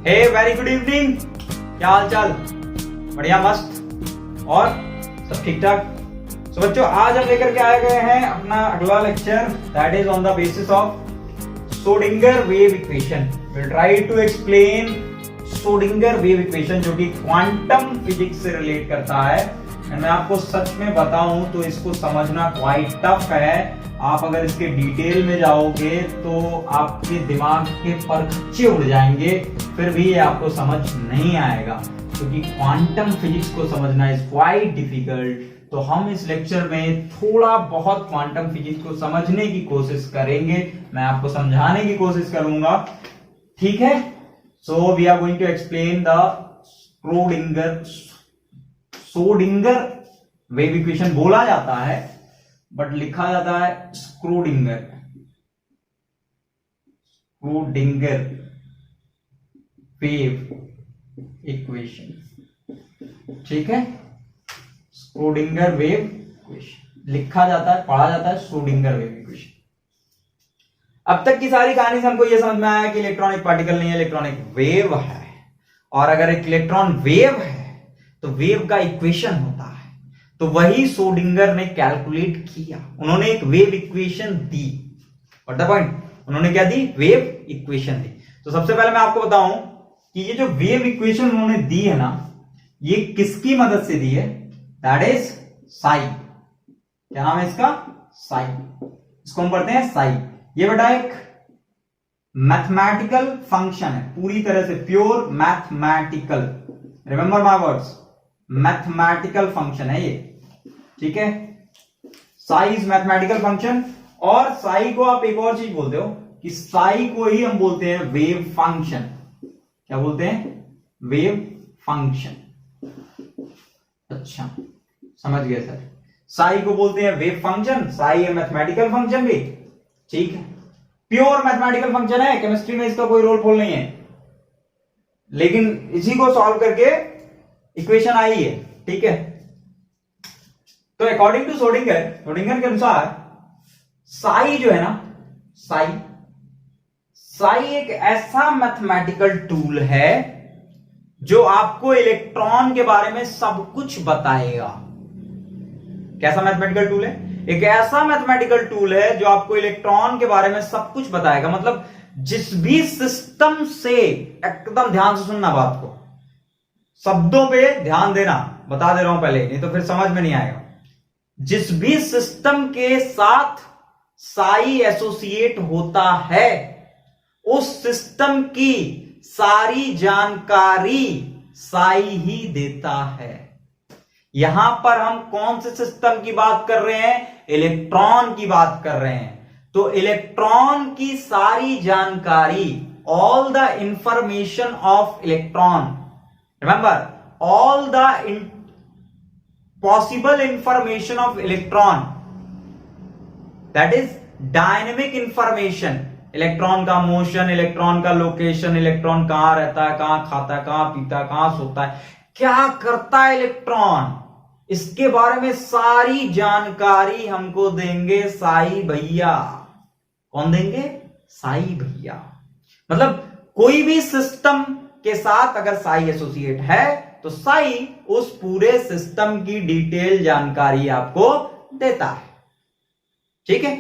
हे very good evening. क्या हाल चाल? बढ़िया, मस्त और सब ठीक ठाक। तो बच्चों, आज हम लेकर के आए गए हैं अपना अगला lecture, that is on the basis of Schrodinger wave equation. Will try to explain Schrodinger wave equation, जो कि क्वांटम फिजिक्स से रिलेट करता है। मैं आपको सच में बताऊं तो इसको समझना क्वाइट टफ है। आप अगर इसके डिटेल में जाओगे तो आपके दिमाग के परखच्चे उड़ जाएंगे, फिर भी ये आपको समझ नहीं आएगा, क्योंकि क्वांटम फिजिक्स को समझना इज क्वाइट डिफिकल्ट। तो हम इस लेक्चर में थोड़ा बहुत क्वांटम फिजिक्स को समझने की कोशिश करेंगे, मैं आपको समझाने की कोशिश करूंगा, ठीक है। So we are going to explain the Schrodinger wave equation. बोला जाता है बट लिखा जाता है श्रोडिंगर वेव इक्वेशन, ठीक है। श्रोडिंगर वेव इक्वेशन लिखा जाता है, पढ़ा जाता है श्रोडिंगर वेव इक्वेशन। अब तक की सारी कहानी से हमको यह समझ में आया कि इलेक्ट्रॉन एक पार्टिकल नहीं है, इलेक्ट्रॉन एक वेव है। और अगर एक इलेक्ट्रॉन वेव है तो वेव का इक्वेशन होता है, तो वही श्रोडिंगर ने कैलकुलेट किया। उन्होंने एक wave equation the. What the point? उन्होंने क्या दी? वेव इक्वेशन दी। तो सबसे पहले मैं आपको बताऊं कि ये जो वेव इक्वेशन उन्होंने दी है ना, ये किसकी मदद से दी है? That is Sai. क्या नाम है इसका? साई। इसको हम पढ़ते हैं साई। ये बेटा एक मैथमेटिकल फंक्शन है, पूरी तरह से pure mathematical. Remember my words, mathematical function है ये, ठीक है। Sai is mathematical function. और साई को आप एक और चीज बोलते हो कि साई को ही हम बोलते हैं वेव फंक्शन। क्या बोलते हैं? Wave function. अच्छा, समझ गए सर। साई को बोलते हैं वेव फंक्शन, साई है मैथमेटिकल फंक्शन भी, ठीक है। प्योर मैथमेटिकल फंक्शन है, केमिस्ट्री में इसका कोई रोल फोल नहीं है, लेकिन इसी को सॉल्व करके इक्वेशन आई है, ठीक है। तो अकॉर्डिंग टू श्रोडिंगर के अनुसार साई जो है ना, साई एक ऐसा मैथमेटिकल टूल है जो आपको इलेक्ट्रॉन के बारे में सब कुछ बताएगा। कैसा मैथमेटिकल टूल है? एक ऐसा मैथमेटिकल टूल है जो आपको इलेक्ट्रॉन के बारे में सब कुछ बताएगा। मतलब जिस भी सिस्टम से, एकदम ध्यान से सुनना बात को, शब्दों पे ध्यान देना, बता दे रहा हूं पहले, नहीं तो फिर समझ में नहीं आएगा। जिस भी सिस्टम के साथ साई एसोसिएट होता है, उस सिस्टम की सारी जानकारी साई ही देता है। यहां पर हम कौन से सिस्टम की बात कर रहे हैं? इलेक्ट्रॉन की बात कर रहे हैं। तो इलेक्ट्रॉन की सारी जानकारी, all the information of electron, remember all the possible information of electron, that is dynamic information। Electron का मोशन, इलेक्ट्रॉन का लोकेशन, इलेक्ट्रॉन कहां रहता है, कहां खाता है, कहां पीता है, कहां सोता है, क्या करता है इलेक्ट्रॉन, इसके बारे में सारी जानकारी हमको देंगे साई भैया। कौन देंगे? साई भैया। मतलब कोई भी सिस्टम के साथ अगर साई एसोसिएट है तो साई उस पूरे सिस्टम की डिटेल जानकारी आपको देता है, ठीक है।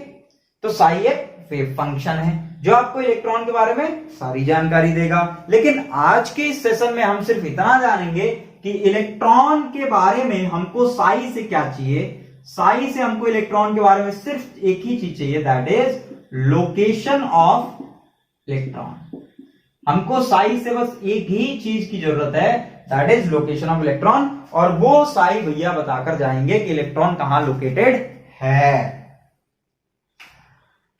तो साई एक वेव फंक्शन है जो आपको इलेक्ट्रॉन के बारे में सारी जानकारी देगा। लेकिन आज के इस सेशन में हम सिर्फ इतना जानेंगे कि इलेक्ट्रॉन के बारे में हमको साई से क्या चाहिए। साई से हमको इलेक्ट्रॉन के बारे में सिर्फ एक ही चीज चाहिए, that is location of electron. हमको साई से बस एक ही चीज की जरूरत है, that is location of electron. और वो साई भैया बताकर जाएंगे कि इलेक्ट्रॉन कहां लोकेटेड है,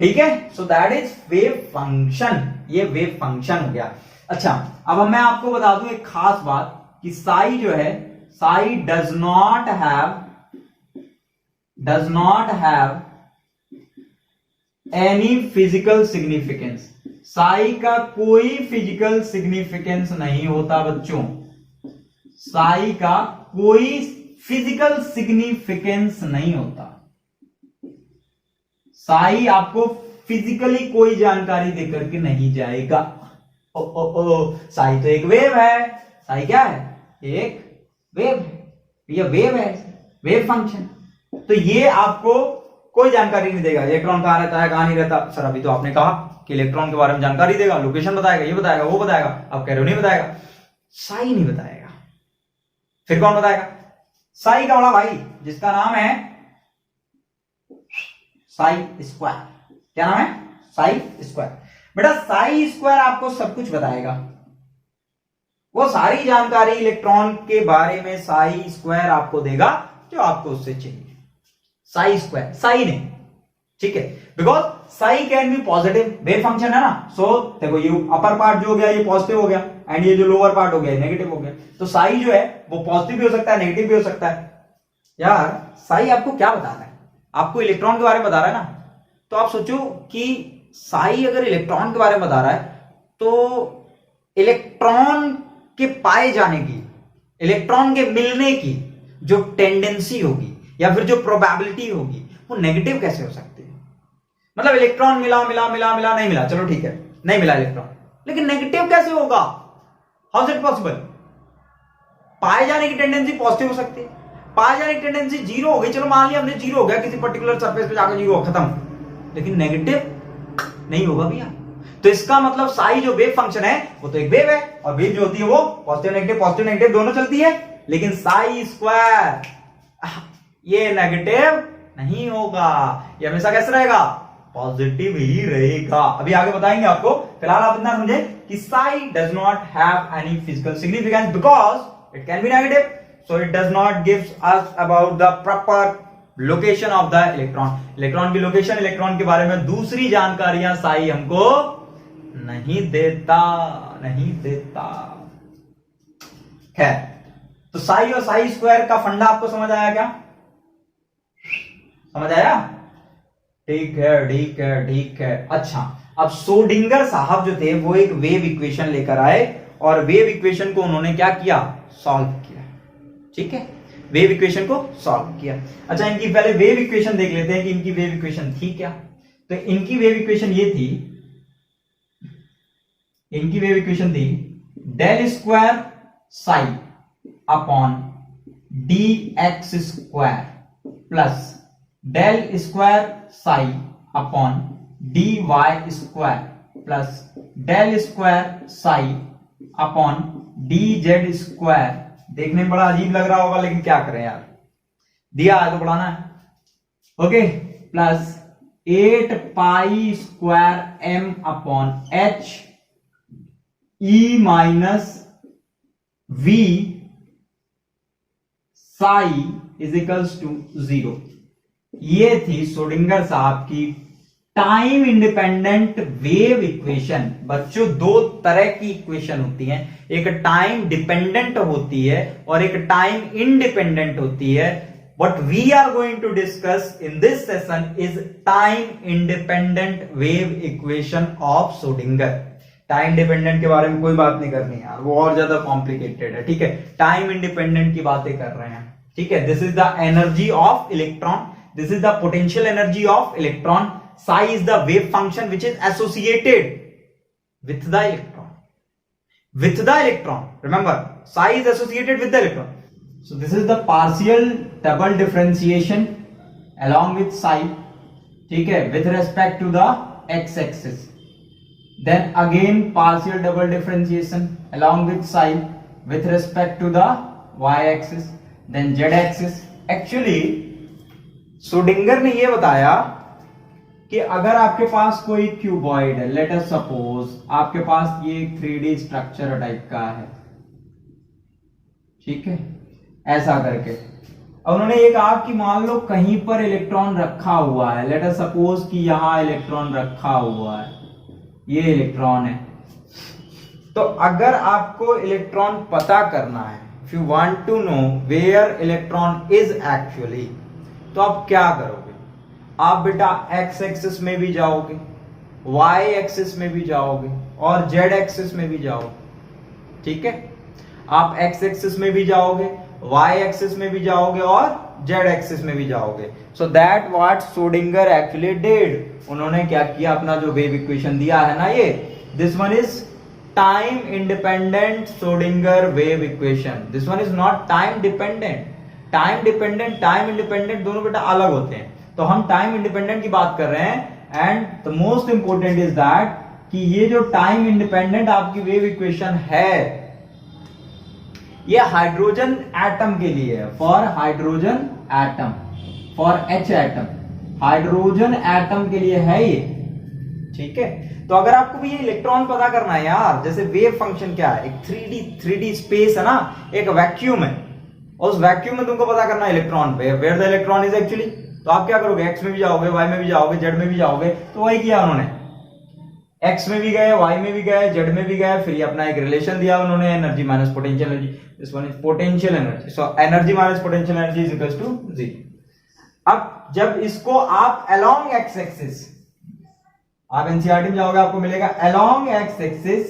ठीक है। So that is wave function. ये वेव फंक्शन हो गया। अच्छा, अब मैं आपको बता दूं एक खास बात कि साई जो है, Sai does not have any physical significance. Sai का कोई फिजिकल सिग्निफिकेंस नहीं होता बच्चों। साई का कोई फिजिकल सिग्निफिकेंस नहीं होता। साई आपको फिजिकली कोई जानकारी देकर के नहीं जाएगा। ओ ओ ओ, साई तो एक वेव है। साई क्या है? एक वेव है, ये वेव है, वेव फंक्शन। तो ये आपको कोई जानकारी नहीं देगा, इलेक्ट्रॉन कहां रहता है कहां नहीं रहता। सर अभी तो आपने कहा कि इलेक्ट्रॉन के बारे में जानकारी देगा, लोकेशन बताएगा, ये बताएगा वो बताएगा, अब कह रहे हो नहीं बताएगा। साई नहीं बताएगा, फिर कौन बताएगा? साई का बड़ा भाई जिसका नाम है साई स्क्वायर। क्या नाम है? साई स्क्वायर। बेटा साई स्क्वायर आपको सब कुछ बताएगा, वो सारी जानकारी इलेक्ट्रॉन के बारे में साई स्क्वायर आपको देगा जो आपको उससे चाहिए। साई स्क्वायर, साई नहीं, ठीक है, because Sai can be positive, wave function है ना। सो देखो ये अपर पार्ट जो हो गया ये पॉजिटिव हो गया, एंड ये जो लोअर पार्ट हो गया नेगेटिव हो गया। तो साई जो है वो पॉजिटिव भी हो सकता है, नेगेटिव भी हो सकता है। यार साई आपको क्या बता रहा है? आपको इलेक्ट्रॉन के बारे में बता रहा है ना। तो आप सोचो कि साई अगर इलेक्ट्रॉन के बारे में बता रहा है तो इलेक्ट्रॉन के पाए जाने की, इलेक्ट्रॉन के मिलने की जो टेंडेंसी होगी या फिर जो प्रोबेबिलिटी होगी वो नेगेटिव कैसे हो सकती है? मतलब इलेक्ट्रॉन मिला मिला मिला मिला नहीं मिला, चलो ठीक है नहीं मिला इलेक्ट्रॉन, लेकिन नेगेटिव कैसे होगा? How is it possible? पाए जाने की टेंडेंसी पॉजिटिव हो सकती है, पाए जाने की टेंडेंसी जीरो हो गई, चलो मान लिया हमने जीरो हो गया किसी पर्टिकुलर सरफेस पे जाकर जीरो खत्म, लेकिन नेगेटिव नहीं होगा भैया। तो इसका मतलब साई जो वेव फंक्शन है वो तो एक वेव है, और वेव जो होती है वो पॉजिटिव नेगेटिव दोनों चलती है, लेकिन साई स्क्वायर ये नेगेटिव नहीं होगा, ये हमेशा कैसे रहेगा? पॉजिटिव ही रहेगा। अभी आगे बताएंगे आपको, फिलहाल आप इतना समझे कि Sai does not have any physical significance because it can be negative, so it does not gives us about the proper location of the electron. Electron की लोकेशन, इलेक्ट्रॉन के बारे में दूसरी जानकारियां साई हमको नहीं देता, नहीं देता। खैर, तो साई और साई स्क्वायर का फंडा आपको समझ आया क्या? समझ आया? ठीक है ठीक है ठीक है। अच्छा, अब सोडिंगर साहब जो थे वो एक वेव इक्वेशन लेकर आए, और वेव इक्वेशन को उन्होंने क्या किया? सॉल्व किया। ठीक है, वेव इक्वेशन को सॉल्व किया। अच्छा, इनकी पहले वेव इक्वेशन देख लेते हैं कि इनकी वेव इक्वेशन थी क्या। तो इनकी वेव इक्वेशन ये थी, इनकी वेव इक्वेशन थी del square psi upon d x square plus del square psi upon d y square plus del square psi upon d z square. देखने में बड़ा अजीब लग रहा होगा, लेकिन क्या करें यार, दिया है तो बढ़ाना है। Okay, plus 8 pi square m upon h E minus V psi is equals to 0। ये थी सोडिंगर साहब की टाइम इंडिपेंडेंट वेव इक्वेशन। बच्चों, दो तरह की इक्वेशन होती हैं, एक टाइम डिपेंडेंट होती है और एक टाइम इंडिपेंडेंट होती है। What we are going to discuss in this session is time independent wave equation of Schrödinger। Time dependent के बारे में कोई बात नहीं करनी यार, वो और ज्यादा कॉम्प्लिकेटेड है। ठीक है, टाइम इंडिपेंडेंट की बातें कर रहे हैं। ठीक है, this is the energy of electron, this is the potential energy of electron. psi is the wave function which is associated with the electron, with the electron. Remember, psi is associated with the electron. So this is the partial double differentiation along with psi, ठीक है, with respect to the x axis. Then again partial double differentiation along with psi with respect to the y axis, then z axis. Actually Schrodinger ने यह बताया कि अगर आपके पास कोई cuboid है, लेट अस सपोज आपके पास ये 3D स्ट्रक्चर टाइप का है, ठीक है, ऐसा करके। और उन्होंने ये कहा कि मान लो कहीं पर इलेक्ट्रॉन रखा हुआ है, लेट अस सपोज कि यहां इलेक्ट्रॉन रखा हुआ है, ये इलेक्ट्रॉन है। तो अगर आपको इलेक्ट्रॉन पता करना है, if you want to know where electron is actually, तो आप क्या करोगे? आप बेटा एक्स एक्सिस में भी जाओगे, वाई एक्सिस में भी जाओगे और जेड एक्सिस में भी जाओगे। ठीक है, आप एक्स एक्सिस में भी जाओगे, वाई एक्सिस में भी जाओगे और जेड एक्सिस में भी जाओगे। So that what Schrodinger actually did, उन्होंने क्या किया, अपना जो वेव इक्वेशन दिया है ना, ये this one is time independent Schrodinger wave equation. This one is not time dependent. Time dependent time independent दोनों बेटा अलग होते हैं, तो हम टाइम इंडिपेंडेंट की बात कर रहे हैं। And the most important is that कि ये जो टाइम इंडिपेंडेंट आपकी वेव इक्वेशन है ये हाइड्रोजन एटम के लिए है, for hydrogen atom, for H atom, hydrogen atom के लिए है ये, ठीक है। तो अगर आपको भी ये इलेक्ट्रॉन पता करना है यार, जैसे वेव फंक्शन क्या है, एक 3D स्पेस है ना, एक वैक्यूम है, और उस वैक्यूम में तुमको पता करना है इलेक्ट्रॉन पे, where the electron is actually. तो आप क्या करोगे, एक्स में भी जाओगे, वाई में भी जाओगे, जेड में भी जाओगे, तो वही किया उन्होंने, एक्स में भी गए, वाई में भी गए, जेड में भी गए, फिर ये अपना एक रिलेशन दिया उन्होंने, energy minus potential energy, this one is potential energy, so energy minus potential energy is equal to 0। अब जब इसको आप अलोंग एक्स एक्सिस, आप एनसीईआरटी में जाओगे आपको मिलेगा अलोंग एक्स एक्सिस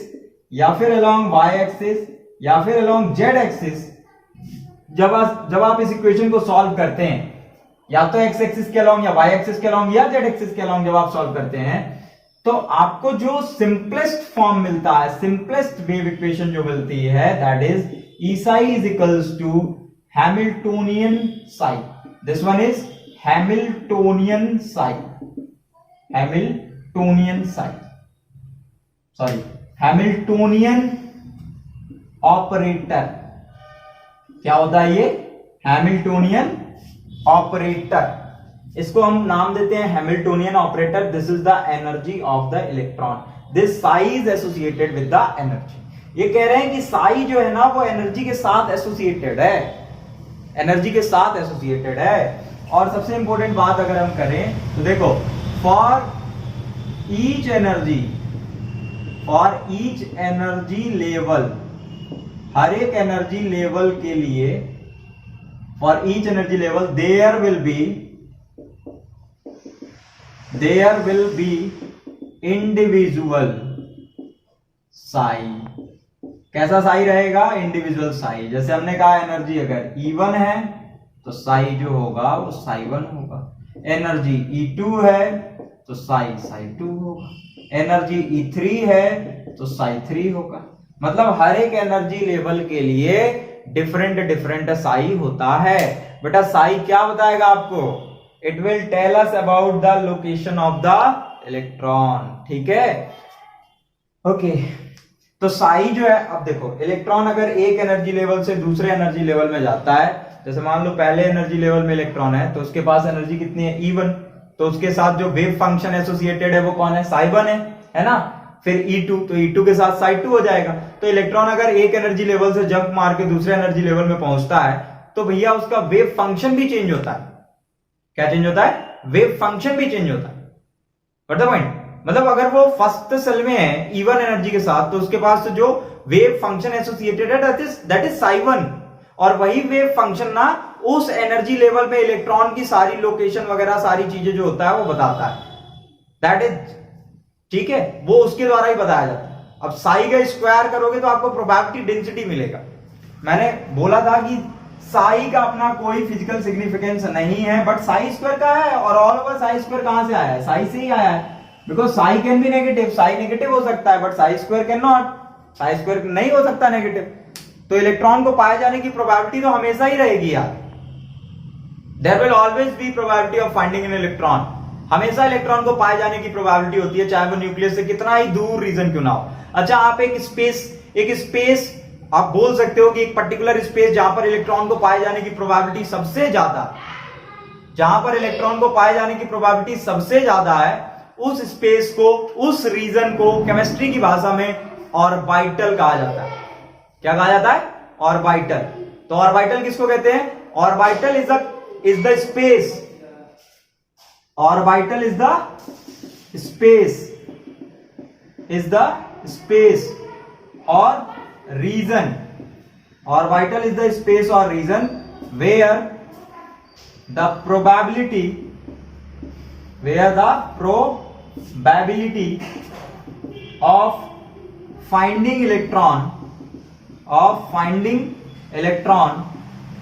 या फिर अलोंग वाई एक्सिस या फिर अलोंग जेड एक्सिस, जब आप इस इक्वेशन को सॉल्व करते हैं, या तो एक्स एक्सिस के अलोंग या वाई एक्सिस के अलोंग या जेड एक्सिस के अलोंग जब आप सॉल्व करते हैं, तो आपको जो सिंपलेस्ट फॉर्म मिलता है, सिंपलेस्ट वेव इक्वेशन जो मिलती है, that is E psi is equals to Hamiltonian psi. This one is Hamiltonian psi, Hamiltonian psi, sorry Hamiltonian operator. क्या होता है ये, हैमिल्टोनियन ऑपरेटर, इसको हम नाम देते हैं Hamiltonian operator. This is the energy of the electron, this Sai is associated with the energy. ये कह रहे हैं कि साई जो है ना वो एनर्जी के साथ एसोसिएटेड है, एनर्जी के साथ एसोसिएटेड है। और सबसे इंपॉर्टेंट बात अगर हम करें तो देखो, फॉर ईच एनर्जी लेवल, हर एक एनर्जी लेवल के लिए, for each energy level there will be individual psi. कैसा साई रहेगा, इंडिविजुअल साई। जैसे हमने कहा एनर्जी अगर E1 है तो साई जो होगा वो साई1 होगा, एनर्जी E2 है तो साई2 होगा, एनर्जी E3 है तो साई3 होगा। मतलब हर एक एनर्जी लेवल के लिए डिफरेंट साई होता है। बेटा साई क्या बताएगा आपको, it will tell us about the location of the electron, ठीक है। ओके, तो साई जो है, अब देखो इलेक्ट्रॉन अगर एक एनर्जी लेवल से दूसरे एनर्जी लेवल में जाता है, जैसे मान लो पहले एनर्जी लेवल में इलेक्ट्रॉन है तो उसके पास एनर्जी कितनी है, E1, तो उसके साथ जो वेव फंक्शन एसोसिएटेड है वो कौन है, साई1 है ना। फिर E2, तो E2 के साथ साई2 हो जाएगा। तो इलेक्ट्रॉन अगर एक एनर्जी लेवल से जंप मार के दूसरे एनर्जी लेवल में पहुंचता है तो भैया उसका वेव फंक्शन भी चेंज होता है। क्या चेंज होता है, वेव फंक्शन भी चेंज होता है। बट द पॉइंट, मतलब अगर वो फर्स्ट सेल में है E1 एनर्जी के साथ तो उसके पास तो जो वेव फंक्शन एसोसिएटेड है दैट इज साई1, और वही वेव फंक्शन ना उस एनर्जी लेवल में इलेक्ट्रॉन की सारी लोकेशन वगैरह सारी चीजें जो होता है वो बताता है, दैट इज, ठीक है, वो उसके द्वारा ही बताया जाता है। अब साई का स्क्वायर करोगे तो आपको प्रोबेबिलिटी डेंसिटी मिलेगा। मैंने बोला था कि साई का अपना कोई फिजिकल सिग्निफिकेंस नहीं है, बट साई स्क्वायर का है, और ऑल ओवर साई स्क्वायर कहां से आया है, साई से ही आया है, because Sai can be negative, Sai negative हो सकता है but Sai square can not, Sai square नहीं हो सकता नेगेटिव। तो इलेक्ट्रॉन को पाए जाने की प्रोबेबिलिटी तो हमेशा ही रहेगी यार, there will always be probability of finding an electron, हमेशा इलेक्ट्रॉन को पाए जाने की प्रोबेबिलिटी होती है, चाहे वो न्यूक्लियस से कितना ही दूर रीजन क्यों ना हो। अच्छा, आप एक स्पेस आप बोल सकते हो कि एक पर्टिकुलर स्पेस जहां पर इलेक्ट्रॉन को पाए जाने की प्रोबेबिलिटी सबसे ज्यादा, जहां पर इलेक्ट्रॉन को पाए जाने की प्रोबेबिलिटी सबसे ज्यादा है, उस स्पेस को, उस रीजन को केमिस्ट्री की भाषा में ऑर्बिटल कहा जाता है। क्या कहा जाता है, ऑर्बिटल। तो ऑर्बिटल किसको कहते हैं, orbital is the space, orbital is the space और reason, orbital is the space or region where the probability of finding electron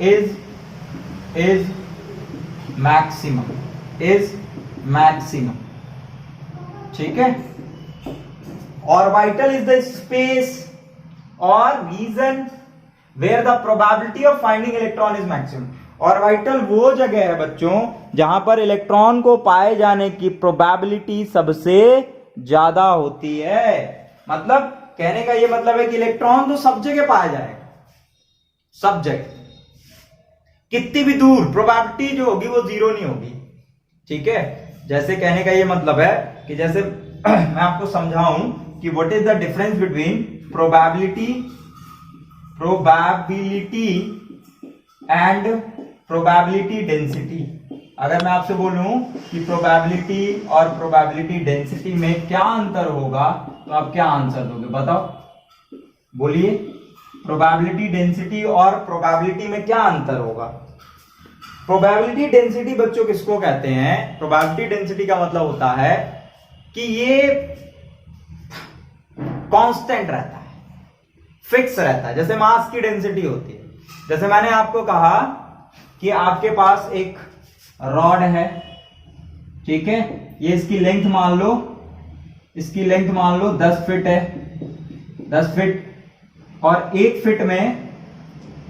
is maximum, ठीक है। ऑर्बिटल इज द स्पेस और region where the probability of finding electron is maximum. Orbital वो जगह है बच्चों जहां पर इलेक्ट्रॉन को पाए जाने की प्रोबेबिलिटी सबसे ज्यादा होती है। मतलब कहने का ये मतलब है कि इलेक्ट्रॉन तो सब जगह पाया जाएगा, सब जगह, कितनी भी दूर, प्रोबेबिलिटी जो होगी वो जीरो नहीं होगी। ठीक है, जैसे कहने का ये मतलब है कि जैसे मैं आपको समझाऊं कि what is the difference between probability and probability density. अगर मैं आपसे बोलूं कि प्रोबेबिलिटी और प्रोबेबिलिटी डेंसिटी में क्या अंतर होगा तो आप क्या आंसर दोगे, बताओ, बोलिए। प्रोबेबिलिटी डेंसिटी और प्रोबेबिलिटी में क्या अंतर होगा? प्रोबेबिलिटी डेंसिटी बच्चों किसको कहते हैं? प्रोबेबिलिटी डेंसिटी का मतलब होता है कि ये कांस्टेंट रहता है, फिक्स रहता है, जैसे मास की डेंसिटी होती है। जैसे मैंने आपको कहा कि आपके पास एक रॉड है, ठीक है, ये इसकी लेंथ मान लो, इसकी लेंथ मान लो 10 फीट है, 10 फीट, और 1 फीट में,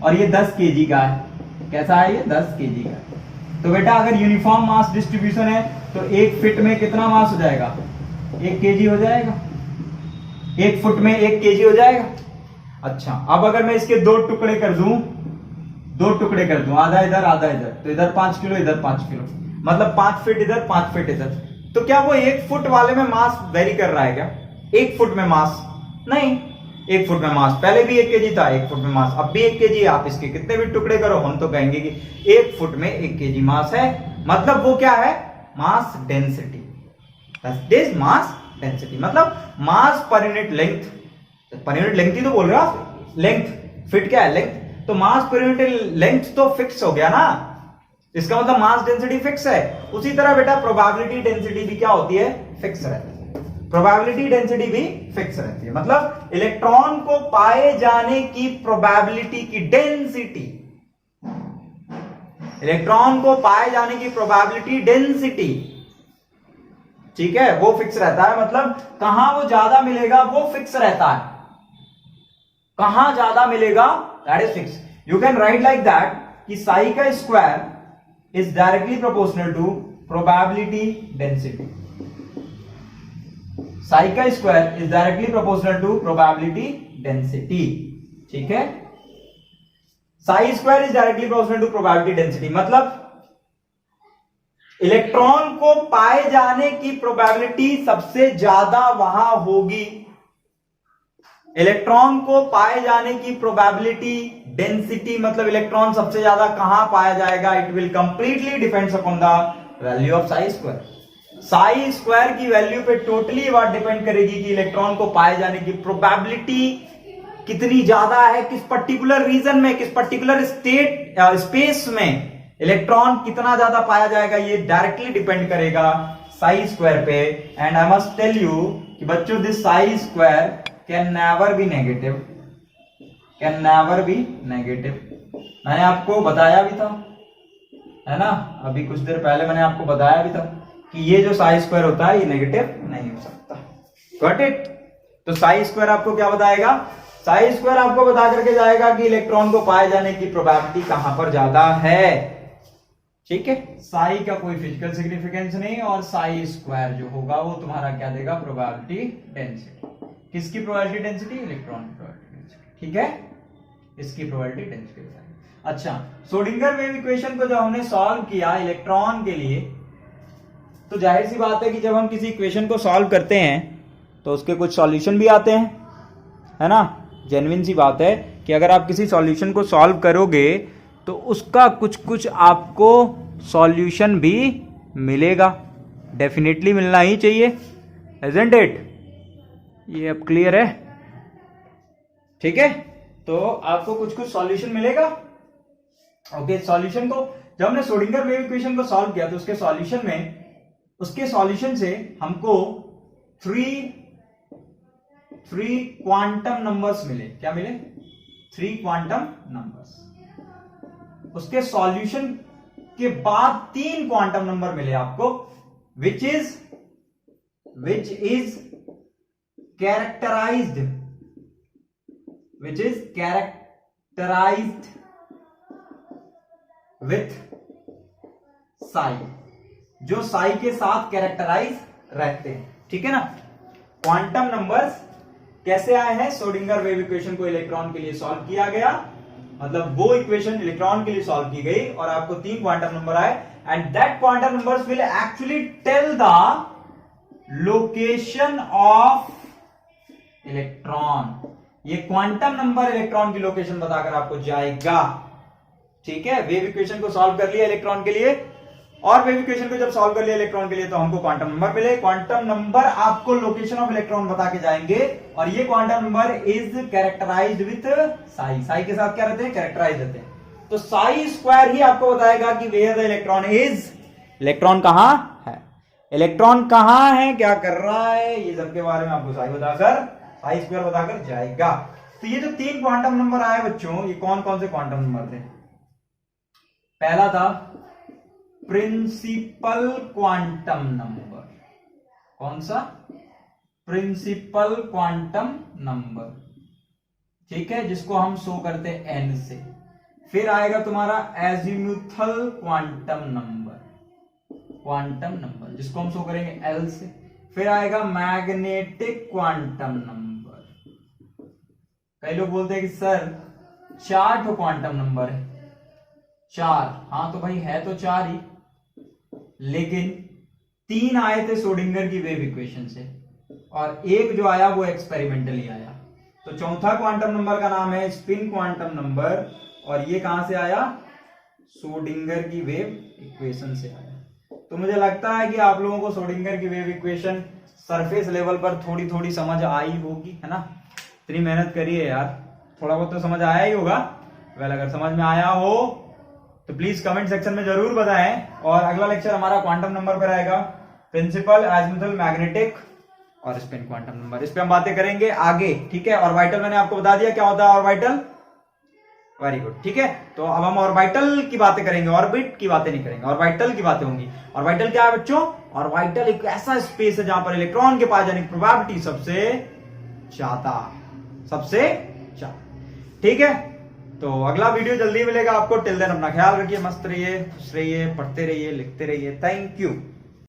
और ये 10 केजी का है। कैसा है ये? 10 केजी का है। तो बेटा अगर यूनिफॉर्म मास डिस्ट्रीब्यूशन है तो 1 फीट में कितना मास हो जाएगा? 1 केजी हो जाएगा। 1 फुट में 1 केजी हो जाएगा। अच्छा, अब अगर मैं इसके 2 टुकड़े कर दूं, 2 टुकड़े कर दूं, आधा इधर आधा इधर, तो इधर 5 किलो इधर 5 किलो, मतलब 5 फीट इधर 5 फीट इधर, तो क्या वो 1 फुट वाले में मास वेरी कर रहा है क्या? 1 फुट में मास नहीं, 1 फुट में मास पहले भी 1 केजी था, 1 फुट में मास अब भी 1 केजी है। आप इसके कितने भी टुकड़े करो, हम तो कहेंगे कि 1 फुट में 1 केजी मास है। मतलब वो क्या है? Mass density. That is mass density, मतलब mass per unit length. Per unit length ही तो बोल रहे हो आप, लेंथ, फिट क्या है? लेंथ। तो मास पर यूनिट लेंथ तो फिक्स हो गया ना, इसका मतलब मास डेंसिटी फिक्स है। उसी तरह बेटा प्रोबेबिलिटी डेंसिटी भी क्या होती है? फिक्स रहती है। प्रोबेबिलिटी डेंसिटी भी फिक्स रहती है, मतलब इलेक्ट्रॉन को पाए जाने की प्रोबेबिलिटी की डेंसिटी, इलेक्ट्रॉन को पाए जाने की प्रोबेबिलिटी डेंसिटी, ठीक है, वो फिक्स रहता है। मतलब कहां वो ज्यादा मिलेगा वो फिक्स रहता है, कहां ज्यादा मिलेगा that is fix. You can write like that कि साई का square is directly proportional to probability density. Psi का square is directly proportional to probability density. ठीक है, psi square is directly proportional to probability density, मतलब electron को पाए जाने की प्रोबेबिलिटी सबसे ज्यादा वहां होगी। इलेक्ट्रॉन को पाए जाने की प्रोबेबिलिटी डेंसिटी, मतलब इलेक्ट्रॉन सबसे ज्यादा कहां पाया जाएगा? It will completely depends upon the value of Sai square. Sai square की वैल्यू पे टोटली बात डिपेंड करेगी कि इलेक्ट्रॉन को पाए जाने की प्रोबेबिलिटी कितनी ज्यादा है, किस पर्टिकुलर रीजन में, किस पर्टिकुलर स्टेट स्पेस में इलेक्ट्रॉन कितना ज्यादा पाया जाएगा, ये डायरेक्टली डिपेंड करेगा साई स्क्वायर पे। And I must tell you कि बच्चों this psi square can never be negative, can never be negative. मैंने आपको बताया भी था, है ना, अभी कुछ देर पहले मैंने आपको बताया भी था कि ये जो साई स्क्वायर होता है ये नेगेटिव नहीं हो सकता। Got it? तो साई स्क्वायर आपको क्या बताएगा? साई स्क्वायर आपको बता करके जाएगा कि इलेक्ट्रॉन को पाए जाने की प्रोबेबिलिटी कहां पर ज्यादा है। ठीक है, साई का कोई फिजिकल सिग्निफिकेंस नहीं, और साई स्क्वायर जो होगा वो तुम्हारा क्या देगा? Probability density. किसकी प्रोबेबिलिटी डेंसिटी? इलेक्ट्रॉन की प्रोबेबिलिटी डेंसिटी। ठीक है, इसकी प्रोबेबिलिटी डेंसिटी। अच्छा, श्रोडिंगर वेव इक्वेशन को जब हमने सॉल्व किया इलेक्ट्रॉन के लिए, तो जाहिर सी बात है कि जब हम किसी इक्वेशन को सॉल्व करते हैं तो उसके कुछ सॉल्यूशन भी आते हैं, है ना। जेन्युइन सी बात है कि अगर आप किसी सॉल्यूशन को सॉल्व करोगे तो उसका कुछ कुछ आपको सॉल्यूशन भी मिलेगा, डेफिनेटली मिलना ही चाहिए, इजंट इट? ये अब क्लियर है? ठीक है, तो आपको कुछ कुछ सॉल्यूशन मिलेगा। ओके, सॉल्यूशन को जब हमने श्रोडिंगर वेव इक्वेशन को सॉल्व किया तो उसके सॉल्यूशन से हमको थ्री क्वांटम नंबर्स मिले। क्या मिले? 3 क्वांटम नंबर्स। उसके सॉल्यूशन के बाद 3 क्वांटम नंबर मिले आपको, which is characterized, which is characterized with psi, जो psi के साथ कैरेक्टराइज रहते हैं, ठीक है ना। क्वांटम नंबर्स कैसे आए हैं? श्रोडिंगर वेव इक्वेशन को इलेक्ट्रॉन के लिए सॉल्व किया गया, मतलब वो इक्वेशन इलेक्ट्रॉन के लिए सॉल्व की गई और आपको 3 क्वांटम नंबर आए, and that quantum numbers will actually tell the location of electron. ये क्वांटम नंबर इलेक्ट्रॉन की लोकेशन बताकर आपको जाएगा, ठीक है। वेव इक्वेशन को सॉल्व कर लिया इलेक्ट्रॉन के लिए, और वेव इक्वेशन को जब सॉल्व कर लिया इलेक्ट्रॉन के लिए तो हमको क्वांटम नंबर मिले। क्वांटम नंबर आपको लोकेशन ऑफ इलेक्ट्रॉन बता के जाएंगे, और ये quantum number is characterized with psi. Psi के साथ क्या रहते हैं? कैरेक्टराइज रहते हैं। तो साई स्क्वायर ही आपको बताएगा कि where the electron is, electron कहां है, इलेक्ट्रॉन कहां है, क्या कर रहा है, ये सबके बारे में आपको साई बताकर, साई स्क्वायर बताकर जाएगा। तो ये जो 3 क्वांटम नंबर आए बच्चों, ये कौन कौन से क्वांटम नंबर थे? पहला था प्रिंसिपल क्वांटम नंबर। कौन सा? प्रिंसिपल क्वांटम नंबर, ठीक है, जिसको हम शो करते हैं n से। फिर आएगा तुम्हारा azimuthal quantum number, quantum number जिसको हम शो करेंगे l से। फिर आएगा मैग्नेटिक क्वांटम नंबर। कई लोग बोलते हैं कि सर 4 तो क्वांटम नंबर है, 4, हाँ तो भाई है तो 4 ही, लेकिन 3 आए थे श्रोडिंगर की वेव इक्वेशन से, और एक जो आया वो एक्सपेरिमेंटली आया। तो चौथा क्वांटम नंबर का नाम है स्पिन क्वांटम नंबर, और ये कहां से आया? श्रोडिंगर की वेव इक्वेशन से आया। तो मुझे लगता है कि आप लोगों को श्रोडिंगर की वेव इक्वेशन सरफेस लेवल पर थोड़ी थोड़ी समझ आई होगी, है ना। इतनी मेहनत करी है यार, थोड़ा बहुत तो समझ आया ही होगा। वेल, अगर समझ में आया हो तो प्लीज कमेंट सेक्शन में जरूर बताएं। और अगला लेक्चर हमारा क्वांटम नंबर पर आएगा, प्रिंसिपल, एजीमुथल, मैग्नेटिक और स्पिन क्वांटम नंबर। इस पे हम बातें करेंगे आगे, ठीक है। ऑर्बिटल मैंने आपको बता दिया क्या होता है ऑर्बिटल, वेरी गुड, ठीक है। तो अब हम ऑर्बिटल की बातें करेंगे, ऑर्बिट की बातें नहीं करेंगे, ऑर्बिटल की बातें होंगी। ऑर्बिटल क्या है बच्चों? ऑर्बिटल एक ऐसा स्पेस है जहां पर इलेक्ट्रॉन के पास जाने की प्रोबेबिलिटी सबसे ज्यादा, ठीक है। तो अगला वीडियो जल्दी मिलेगा आपको। टिल देन अपना ख्याल रखिए, मस्त रहिए, खुश रहिए, पढ़ते रहिए, लिखते रहिए। Thank you.